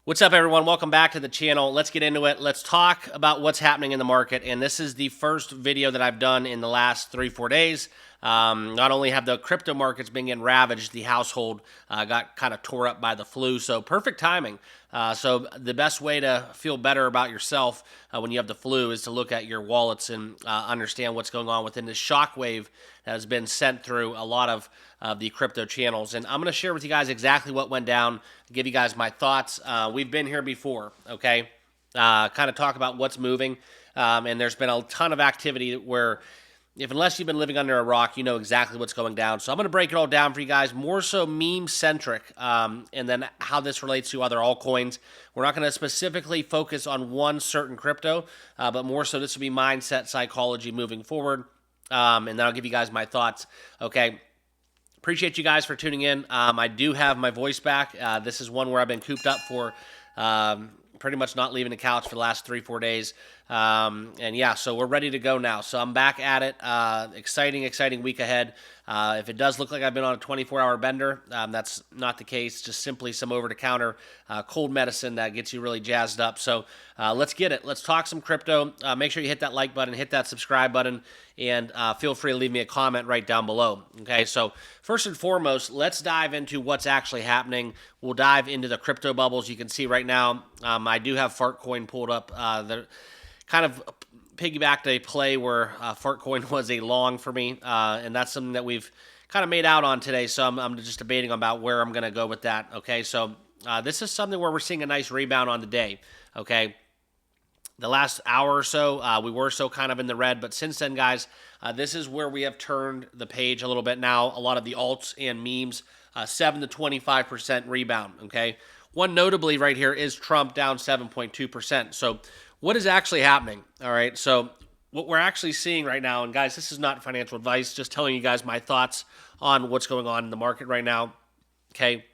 What's up, everyone? Welcome back to the channel. Let's get into it. Let's talk about what's happening in the market. And this is the first video that I've done in the last 3-4 days. Not only have the crypto markets been getting ravaged, the household got kind of tore up by the flu. So perfect timing. So the best way to feel better about yourself when you have the flu is to look at your wallets and understand what's going on within this shockwave that has been sent through a lot of the crypto channels. And I'm going to share with you guys exactly what went down, give you guys my thoughts. We've been here before, okay? Kind of talk about what's moving. And there's been a ton of activity where unless you've been living under a rock, you know exactly what's going down. So I'm going to break it all down for you guys, more so meme-centric, and then how this relates to other altcoins. We're not going to specifically focus on one certain crypto, but more so this will be mindset psychology moving forward. And then I'll give you guys my thoughts, okay? Appreciate you guys for tuning in. I do have my voice back. This is one where I've been cooped up for pretty much not leaving the couch for the last 3-4 days. And yeah, so we're ready to go now. So I'm back at it. Exciting week ahead. If it does look like I've been on a 24-hour bender, that's not the case. Just simply some over-the-counter cold medicine that gets you really jazzed up. So let's get it. Let's talk some crypto. Make sure you hit that like button, hit that subscribe button, and feel free to leave me a comment right down below. Okay, so first and foremost, let's dive into what's actually happening. We'll dive into the crypto bubbles. You can see right now, I do have Fartcoin pulled up. The kind of piggybacked a play where Fartcoin was a long for me, and that's something that we've kind of made out on today, so I'm just debating about where I'm going to go with that, okay? So this is something where we're seeing a nice rebound on the day, okay? The last hour or so, we were so kind of in the red, but since then, guys, this is where we have turned the page a little bit now. A lot of the alts and memes, 7 to 25% rebound, okay? One notably right here is Trump down 7.2%. So what is actually happening? All right, so what we're actually seeing right now, and guys, this is not financial advice, just telling you guys my thoughts on what's going on in the market right now, okay?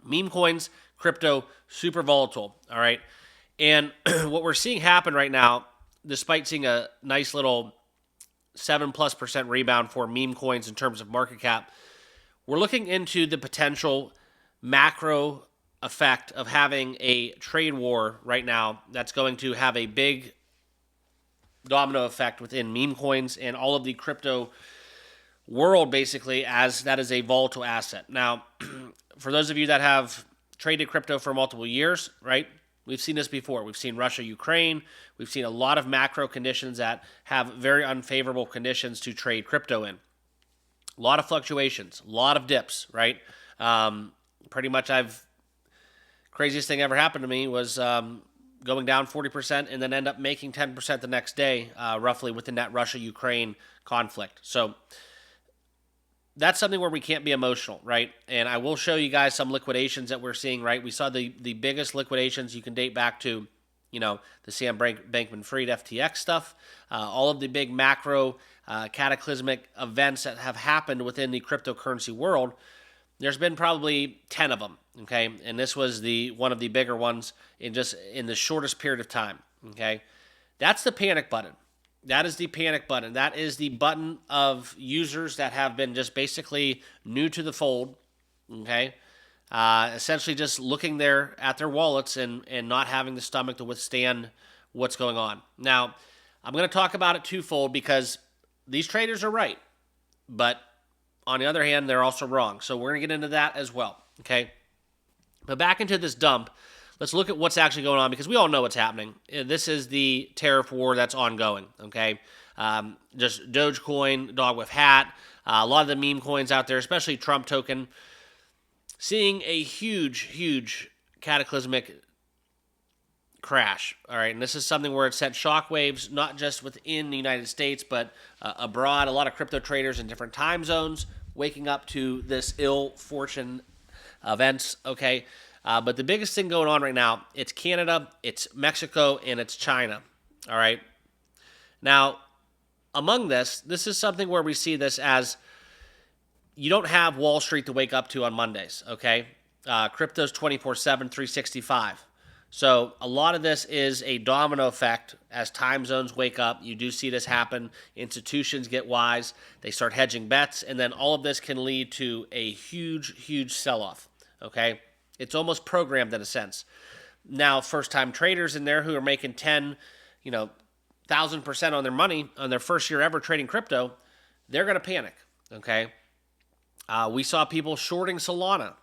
Meme coins, crypto, super volatile, all right? And what we're seeing happen right now, despite seeing a nice little 7+% rebound for meme coins in terms of market cap, we're looking into the potential macro effect of having a trade war right now that's going to have a big domino effect within meme coins and all of the crypto world, basically, as that is a volatile asset. Now, for those of you that have traded crypto for multiple years, right, we've seen this before. We've seen Russia, Ukraine. We've seen a lot of macro conditions that have very unfavorable conditions to trade crypto in. A lot of fluctuations, a lot of dips, right? Pretty much craziest thing ever happened to me was going down 40% and then end up making 10% the next day, roughly within that Russia-Ukraine conflict. So that's something where we can't be emotional, right? And I will show you guys some liquidations that we're seeing, right? We saw the biggest liquidations you can date back to, the Sam Bankman-Fried FTX stuff, all of the big macro cataclysmic events that have happened within the cryptocurrency world. There's been probably 10 of them, okay? And this was one of the bigger ones in the shortest period of time, okay? That's the panic button. That is the panic button. That is the button of users that have been just basically new to the fold, okay? Essentially just looking there at their wallets and not having the stomach to withstand what's going on. Now, I'm going to talk about it twofold because these traders are right, but on the other hand, they're also wrong. So we're going to get into that as well, okay? But back into this dump, let's look at what's actually going on because we all know what's happening. This is the tariff war that's ongoing, okay? Just Dogecoin, dog with hat, a lot of the meme coins out there, especially Trump token, seeing a huge cataclysmic crash, all right? And this is something where it sent shockwaves, not just within the United States, but abroad. A lot of crypto traders in different time zones waking up to this ill fortune events, okay? But the biggest thing going on right now, it's Canada, it's Mexico, and it's China, all right? Now, among this is something where we see this as you don't have Wall Street to wake up to on Mondays, okay? Crypto's 24/7, 365. So a lot of this is a domino effect as time zones wake up. You do see this happen. Institutions get wise. They start hedging bets, and then all of this can lead to a huge sell-off, okay? It's almost programmed in a sense. Now, first-time traders in there who are making 10, 1,000% on their money on their first year ever trading crypto, they're going to panic. Okay, we saw people shorting Solana.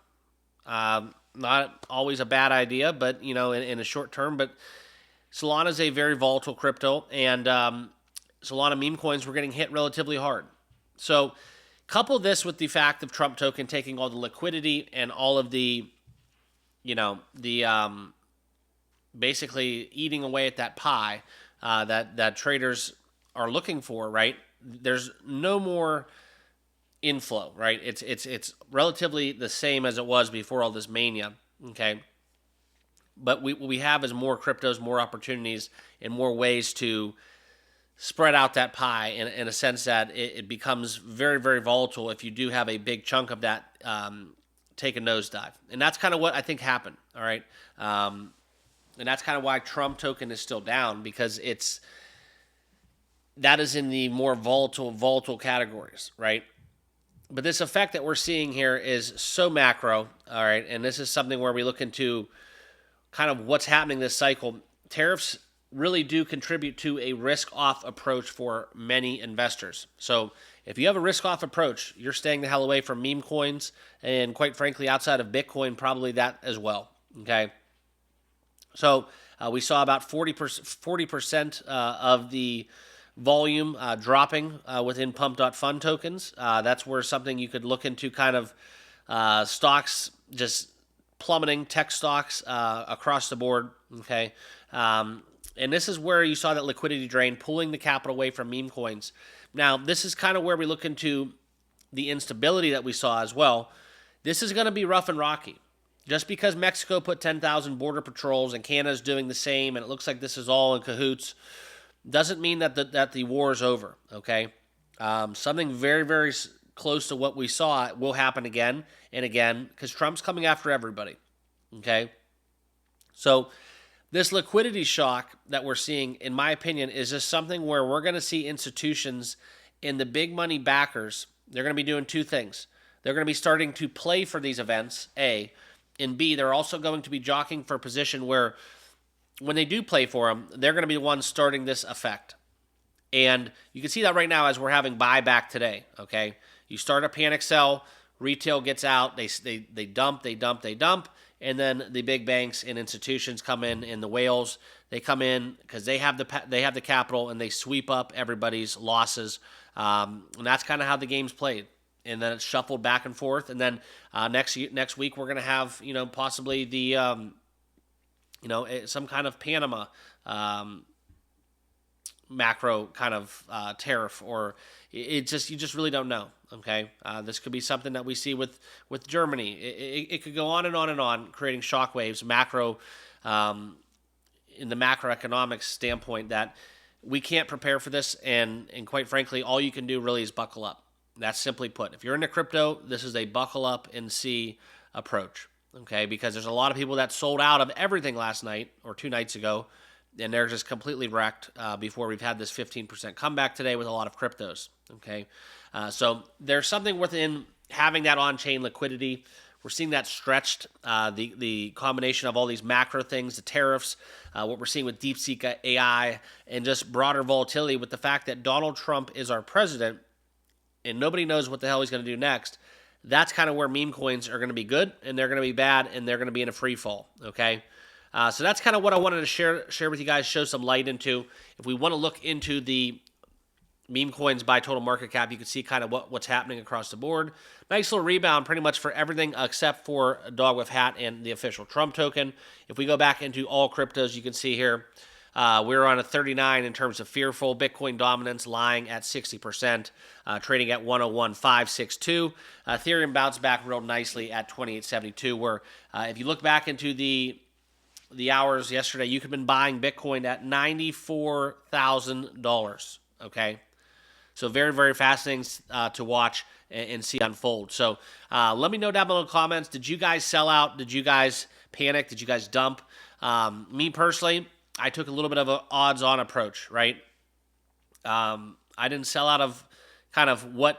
Not always a bad idea, but in a short term. But Solana is a very volatile crypto, and Solana meme coins were getting hit relatively hard. So, couple this with the fact of Trump token taking all the liquidity and all of the, basically eating away at that pie that traders are looking for. Right? There's no more inflow, right? It's relatively the same as it was before all this mania, okay? But what we have is more cryptos, more opportunities, and more ways to spread out that pie in a sense that it becomes very, very volatile if you do have a big chunk of that take a nosedive. And that's kind of what I think happened, all right? And that's kind of why Trump token is still down, because that is in the more volatile categories, right? But this effect that we're seeing here is so macro, all right, and this is something where we look into kind of what's happening this cycle. Tariffs really do contribute to a risk-off approach for many investors. So if you have a risk-off approach, you're staying the hell away from meme coins, and quite frankly, outside of Bitcoin, probably that as well, okay? So we saw about 40% of the volume dropping within pump.fund tokens. That's where something you could look into, kind of stocks just plummeting, tech stocks across the board, okay? And this is where you saw that liquidity drain, pulling the capital away from meme coins. Now, this is kind of where we look into the instability that we saw as well. This is going to be rough and rocky. Just because Mexico put 10,000 border patrols and Canada's doing the same, and it looks like this is all in cahoots, doesn't mean that the war is over, okay? Something very, very close to what we saw will happen again and again, because Trump's coming after everybody, okay? So this liquidity shock that we're seeing, in my opinion, is just something where we're going to see institutions and the big money backers, they're going to be doing two things. They're going to be starting to play for these events, A, and B, they're also going to be jockeying for a position where when they do play for them, they're going to be the ones starting this effect. And you can see that right now as we're having buyback today, okay? You start a panic sell, retail gets out, they dump, and then the big banks and institutions come in, and the whales, they come in because they have the capital, and they sweep up everybody's losses. And that's kind of how the game's played. And then it's shuffled back and forth. And then next week we're going to have, possibly the some kind of Panama macro kind of tariff, or you just really don't know. Okay, this could be something that we see with Germany. It could go on and on and on, creating shockwaves, macro in the macroeconomics standpoint, that we can't prepare for this, and quite frankly, all you can do really is buckle up. That's simply put. If you're into crypto, this is a buckle up and see approach. Okay, because there's a lot of people that sold out of everything last night or 2 nights ago, and they're just completely wrecked before we've had this 15% comeback today with a lot of cryptos. Okay, so there's something within having that on-chain liquidity. We're seeing that stretched, the combination of all these macro things, the tariffs, what we're seeing with DeepSeek AI, and just broader volatility with the fact that Donald Trump is our president, and nobody knows what the hell he's going to do next. That's kind of where meme coins are going to be good, and they're going to be bad, and they're going to be in a free fall, okay? So that's kind of what I wanted to share with you guys, show some light into. If we want to look into the meme coins by total market cap, you can see kind of what's happening across the board. Nice little rebound pretty much for everything except for a dog with hat and the official Trump token. If we go back into all cryptos, you can see here, we're on a 39 in terms of fearful. Bitcoin dominance lying at 60%, trading at 101.562. Ethereum bounced back real nicely at 28.72, where if you look back into the hours yesterday, you could have been buying Bitcoin at $94,000, okay? So very, very fascinating to watch and see unfold. So let me know down below in the comments, did you guys sell out? Did you guys panic? Did you guys dump? Me personally, I took a little bit of an odds-on approach, right? I didn't sell out of kind of what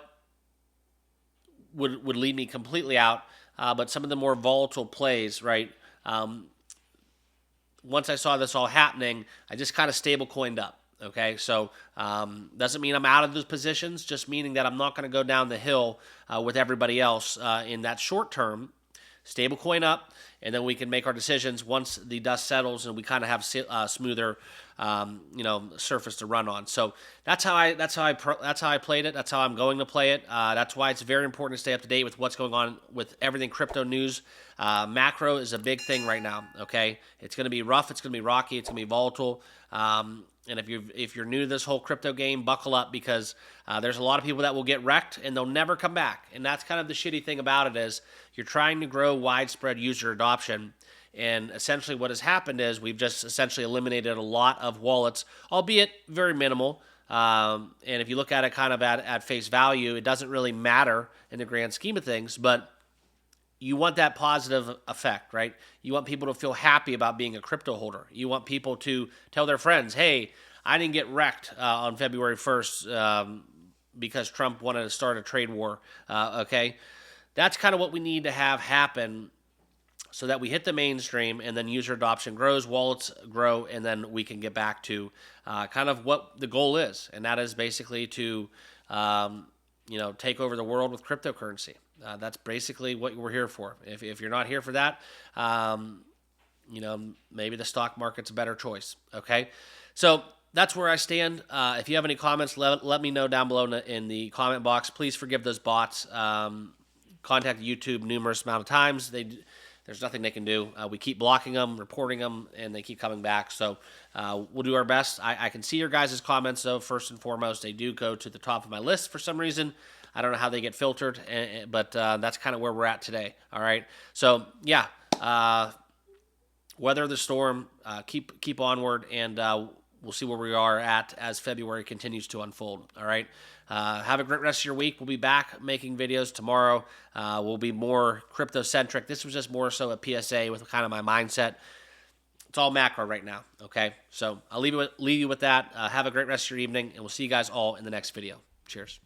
would lead me completely out. but some of the more volatile plays, right? Once I saw this all happening, I just kind of stable coined up. Okay, so doesn't mean I'm out of those positions, just meaning that I'm not going to go down the hill with everybody else in that short term. Stable coin up, and then we can make our decisions once the dust settles and we kind of have smoother, surface to run on. So that's how I played it. That's how I'm going to play it. That's why it's very important to stay up to date with what's going on with everything crypto news. Macro is a big thing right now. Okay, it's going to be rough. It's going to be rocky. It's going to be volatile. And if you're new to this whole crypto game, buckle up, because there's a lot of people that will get wrecked and they'll never come back. And that's kind of the shitty thing about it, is you're trying to grow widespread user adoption. And essentially what has happened is we've just essentially eliminated a lot of wallets, albeit very minimal. And if you look at it kind of at face value, it doesn't really matter in the grand scheme of things, but you want that positive effect, right? You want people to feel happy about being a crypto holder. You want people to tell their friends, hey, I didn't get wrecked on February 1st because Trump wanted to start a trade war, okay? That's kind of what we need to have happen so that we hit the mainstream and then user adoption grows, wallets grow, and then we can get back to kind of what the goal is. And that is basically to, take over the world with cryptocurrency. That's basically what we're here for. If you're not here for that, maybe the stock market's a better choice. Okay, so that's where I stand. If you have any comments, let me know down below in the comment box. Please forgive those bots. Contact YouTube numerous amount of times. There's nothing they can do. We keep blocking them, reporting them, and they keep coming back. So we'll do our best. I can see your guys' comments, though. First and foremost, they do go to the top of my list for some reason. I don't know how they get filtered, but that's kind of where we're at today. All right. So yeah, weather the storm, keep onward, and we'll see where we are at as February continues to unfold. All right. Have a great rest of your week. We'll be back making videos tomorrow. We'll be more crypto-centric. This was just more so a PSA with kind of my mindset. It's all macro right now. Okay. So I'll leave you with that. Have a great rest of your evening, and we'll see you guys all in the next video. Cheers.